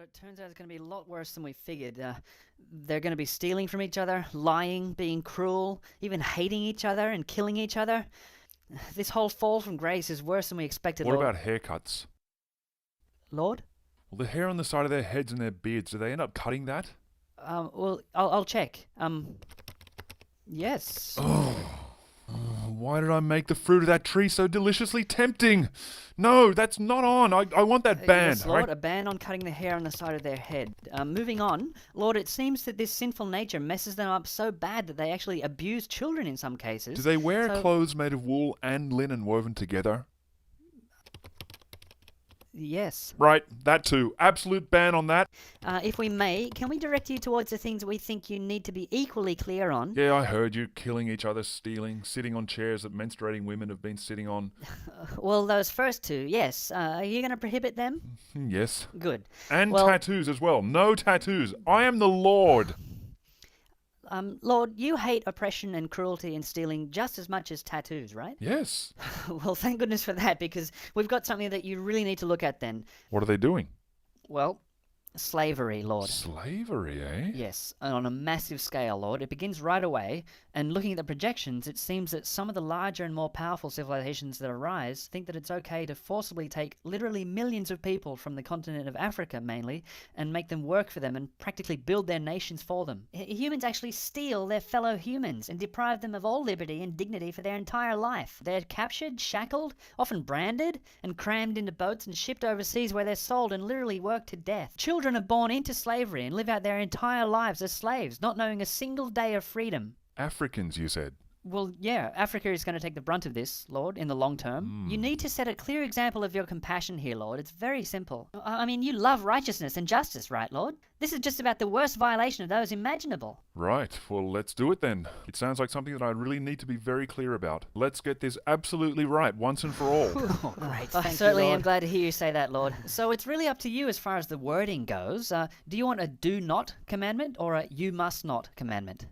Lord, it turns out it's going to be a lot worse than we figured. They're going to be stealing from each other, lying, being cruel, even hating each other and killing each other. This whole fall from grace is worse than we expected, What Lord. about haircuts? Lord? Well, the hair on the side of their heads and their beards, do they end up cutting that? Well, I'll check. Yes. Why did I make the fruit of that tree so deliciously tempting? No, that's not on. I want that banned. Yes, Lord, a ban on cutting the hair on the side of their head. Moving on, Lord, it seems that this sinful nature messes them up so bad that they actually abuse children in some cases. Do they wear So- clothes made of wool and linen woven together? Yes. Right, that too. Absolute ban on that. If we may, can we direct you towards the things we think you need to be equally clear on? Yeah, I heard you killing each other, stealing, sitting on chairs that menstruating women have been sitting on. Well, those first two, yes. Are you going to prohibit them? Yes. Good. And Well- tattoos as well. No tattoos. I am the Lord. Lord, you hate oppression and cruelty and stealing just as much as tattoos, right? Yes. Well, thank goodness for that, because we've got something that you really need to look at then. What are they doing? Well, slavery, Lord. Slavery, eh? Yes, and on a massive scale, Lord. It begins right away, and looking at the projections, it seems that some of the larger and more powerful civilizations that arise think that it's okay to forcibly take literally millions of people from the continent of Africa, mainly, and make them work for them and practically build their nations for them. Humans actually steal their fellow humans and deprive them of all liberty and dignity for their entire life. They're captured, shackled, often branded, and crammed into boats and shipped overseas where they're sold and literally worked to death. Children are born into slavery and live out their entire lives as slaves, not knowing a single day of freedom. Africans, you said. Well, yeah, Africa is going to take the brunt of this, Lord, in the long term. You need to set a clear example of your compassion here, Lord. It's very simple. I mean, you love righteousness and justice, right, Lord? This is just about the worst violation of those imaginable. Right, well, let's do it then. It sounds like something that I really need to be very clear about. Let's get this absolutely right once and for all. Oh, great. I certainly am glad to hear you say that, Lord. So it's really up to you as far as the wording goes. Do you want a do not commandment or a you must not commandment?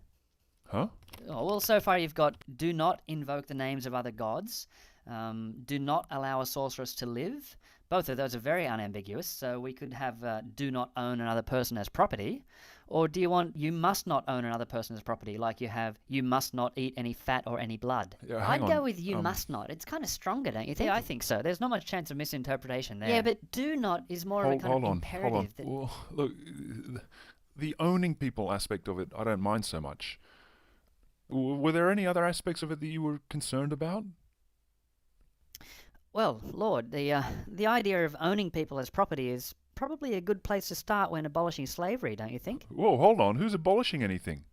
Huh? Oh, well, so far you've got do not invoke the names of other gods, do not allow a sorceress to live. Both of those are very unambiguous, so we could have do not own another person as property. Or do you want you must not own another person as property, like you have you must not eat any fat or any blood? Yeah, I'd hang go on. with you must not. It's kind of stronger, don't you think? Yeah, I think so. There's not much chance of misinterpretation there. Yeah, but do not is more of a kind Hold of on, imperative. hold on. That... Well, look, the owning people aspect of it, I don't mind so much. Were there any other aspects of it that you were concerned about? Well, Lord, the idea of owning people as property is probably a good place to start when abolishing slavery, don't you think? Whoa, hold on. Who's abolishing anything?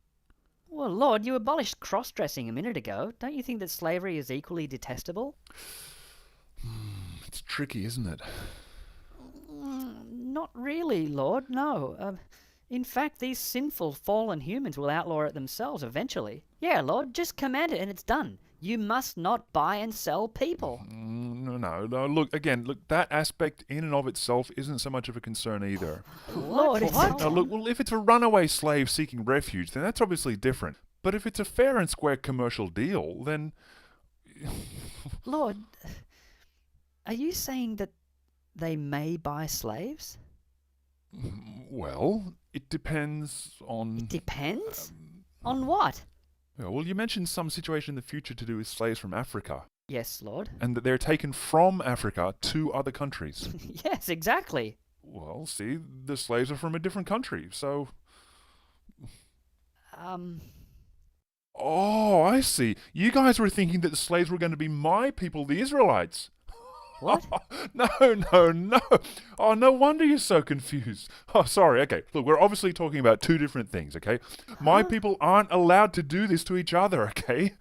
Well, Lord, you abolished cross-dressing a minute ago. Don't you think that slavery is equally detestable? It's tricky, isn't it? Not really, Lord, no. In fact, these sinful, fallen humans will outlaw it themselves eventually. Yeah, Lord, just command it and it's done. You must not buy and sell people. No. Look, that aspect in and of itself isn't so much of a concern either. Lord, it's Now, look, well, if it's a runaway slave seeking refuge, then that's obviously different. But if it's a fair and square commercial deal, then... Lord, are you saying that they may buy slaves? Well, it depends on... Depends? On what? Well, you mentioned some situation in the future to do with slaves from Africa, Yes, Lord. and that they're taken from Africa to other countries. Yes, exactly. Well, see, the slaves are from a different country, so... Oh, I see. You guys were thinking that the slaves were going to be my people, the Israelites. What? No. Oh, no wonder you're so confused. Oh, sorry. Okay, look, we're obviously talking about two different things, okay? My people aren't allowed to do this to each other, okay?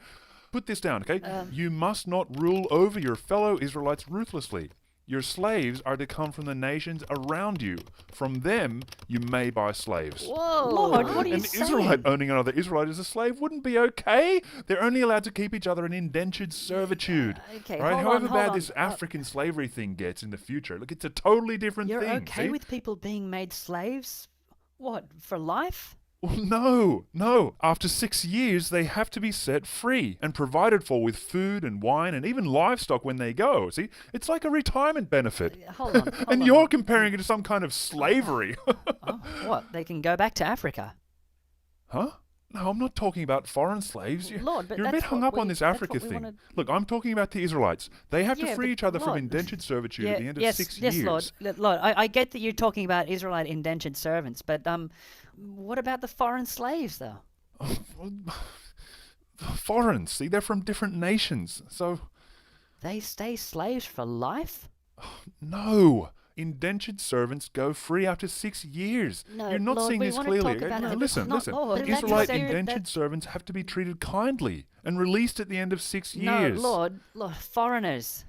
Put this down, okay? You must not rule over your fellow Israelites ruthlessly. Your slaves are to come from the nations around you. From them, you may buy slaves. Whoa, Lord, what are you An saying? Israelite owning another Israelite as a slave wouldn't be okay. They're only allowed to keep each other in indentured servitude. Okay, Right? hold However on, bad hold on. this African slavery thing gets in the future, look, it's a totally different You're thing. okay see? with people being made slaves? What, for life? Well, no. After 6 years, they have to be set free and provided for with food and wine and even livestock when they go. See, it's like a retirement benefit. Hold on. And you're comparing it to some kind of slavery. Oh, what? They can go back to Africa. Huh? No, I'm not talking about foreign slaves. Lord, but You're a bit that's hung what up on we- this that's Africa what we thing. wanna- Look, I'm talking about the Israelites. They have to Yeah, free but each other from Lord- indentured servitude at the end of yes, 6 yes, years. Lord. I get that you're talking about Israelite indentured servants, but what about the foreign slaves, though? Foreign, see, they're from different nations. So, They stay slaves for life? no. Indentured servants go free after 6 years. No, You're not Lord, seeing we this wanna clearly. talk about No, it. listen, Not listen. Lord, but that's Israelite considered- indentured servants have to be treated kindly and released at the end of 6 No, years. Lord, foreigners.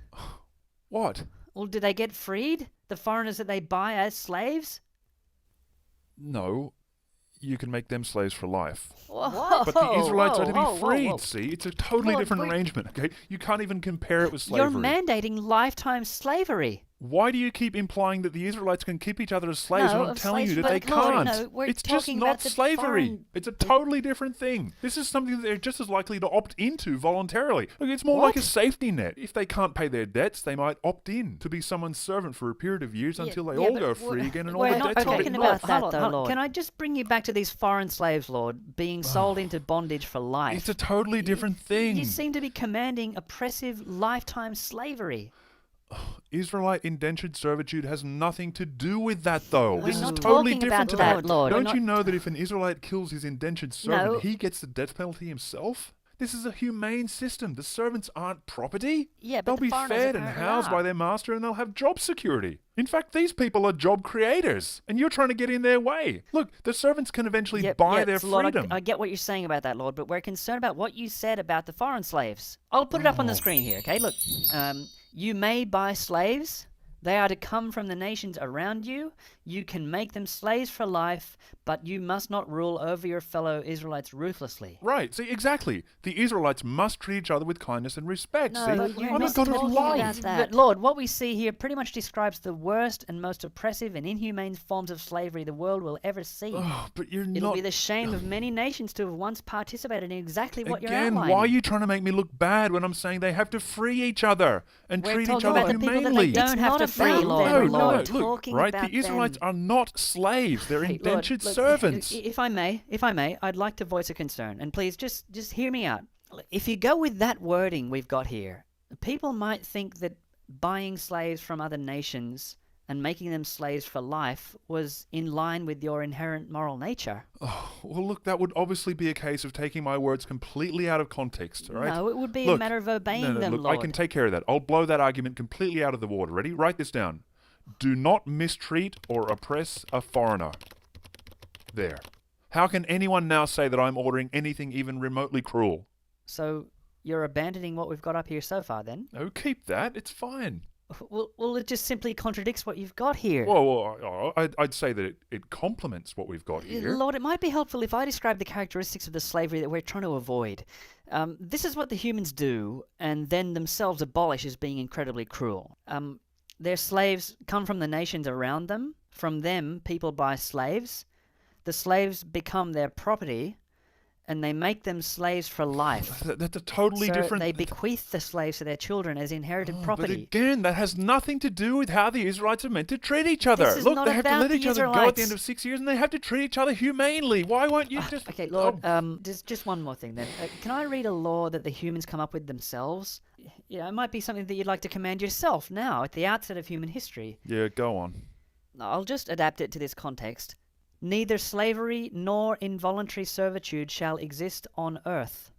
What? Well, do they get freed? The foreigners that they buy as slaves? No. You can make them slaves for life. Whoa, But the Israelites are to be whoa, whoa, freed, whoa. see? It's a totally Lord, different we're- arrangement, okay? You can't even compare it with You're slavery. mandating lifetime slavery. Why do you keep implying that the Israelites can keep each other as slaves No, when I'm of telling you slaves, that they but Lord, can't? no, we're It's just talking not about the slavery. foreign- It's a totally different thing. This is something that they're just as likely to opt into voluntarily. Look, it's more like a What? safety net. If they can't pay their debts, they might opt in to be someone's servant for a period of years until they all but go we're- free again and all we're the not debts are talking written about off. that, Hold on, though, hold on. Lord. Can I just bring you back to these foreign slaves, Lord, being sold into bondage for life? It's a totally different thing. You seem to be commanding oppressive lifetime slavery. Israelite indentured servitude has nothing to do with that, though. We're This is not totally talking different about to that, Lord. We're Don't not- you know that if an Israelite kills his indentured servant, No. he gets the death penalty himself? This is a humane system. The servants aren't property. Yeah, but They'll the be foreigners fed and apparently housed are. by their master, and they'll have job security. In fact, these people are job creators, and you're trying to get in their way. Look, the servants can eventually buy their so, Lord, freedom. I get what you're saying about that, Lord, but we're concerned about what you said about the foreign slaves. I'll put it up on the Oh. screen here, okay? Look, you may buy slaves. They are to come from the nations around you. You can make them slaves for life, but you must not rule over your fellow Israelites ruthlessly. Right, see, exactly. The Israelites must treat each other with kindness and respect. No, see, but we're I'm a not God of talking love. about that. But Lord, what we see here pretty much describes the worst and most oppressive and inhumane forms of slavery the world will ever see. Oh, but you're It'll not. be the shame of many nations to have once participated in exactly what you're Again, outlining. why are you trying to make me look bad when I'm saying they have to free each other and We're treat each talking other about the people that they humanely? don't It's have not to free, about Lord. them, no, We're no, not look, talking right? about The Israelites them. are not slaves; they're Hey, Lord, indentured look, servants. If I may, I'd like to voice a concern, and please just hear me out. If you go with that wording we've got here, people might think that buying slaves from other nations and making them slaves for life was in line with your inherent moral nature. Well, look, that would obviously be a case of taking my words completely out of context, all right? No, it would be a Look, matter of obeying no, them, look, Lord. I can take care of that. I'll blow that argument completely out of the water. Ready? Write this down. Do not mistreat or oppress a foreigner. There. How can anyone now say that I'm ordering anything even remotely cruel? So you're abandoning what we've got up here so far, then? Oh, keep that. It's fine. Well, it just simply contradicts what you've got here. Well, I'd say that it complements what we've got here. Lord, it might be helpful if I describe the characteristics of the slavery that we're trying to avoid. This is what the humans do, and then themselves abolish as being incredibly cruel. Their slaves come from the nations around them. From them, people buy slaves. The slaves become their property, and they make them slaves for life. That's a totally So different... they bequeath the slaves to their children as inherited But property. again, that has nothing to do with how the Israelites are meant to treat each other. This is Look, not they have to about let the each other go at the Israelites. end of 6 years, and they have to treat each other humanely. Why won't you just... Okay, Lord, Oh, just one more thing then. Can I read a law that the humans come up with themselves? Yeah, it might be something that you'd like to command yourself now, at the outset of human history. yeah, go on. I'll just adapt it to this context. Neither slavery nor involuntary servitude shall exist on earth.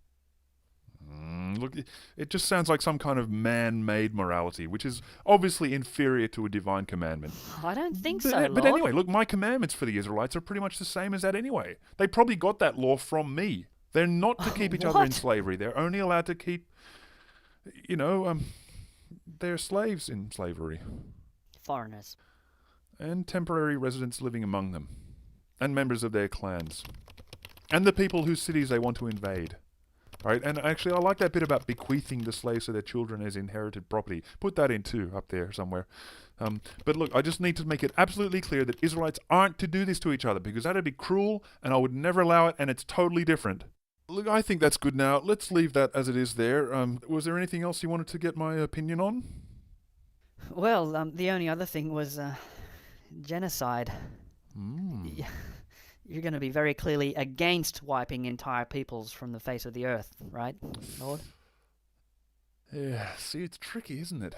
Look, it just sounds like some kind of man-made morality, which is obviously inferior to a divine commandment. I don't think But, so, Lord. but anyway, look, my commandments for the Israelites are pretty much the same as that anyway. They probably got that law from me. They're not to keep each other in What? slavery. They're only allowed to keep, their slaves in slavery. Foreigners. And temporary residents living among them. And members of their clans. And the people whose cities they want to invade. Right, and actually, I like that bit about bequeathing the slaves to their children as inherited property. Put that in too, up there somewhere. But look, I just need to make it absolutely clear that Israelites aren't to do this to each other, because that'd be cruel, and I would never allow it, and it's totally different. Look, I think that's good now. Let's leave that as it is there. Was there anything else you wanted to get my opinion on? Well, the only other thing was genocide. Mm. You're going to be very clearly against wiping entire peoples from the face of the earth, right, Lord? Yeah, see, it's tricky, isn't it?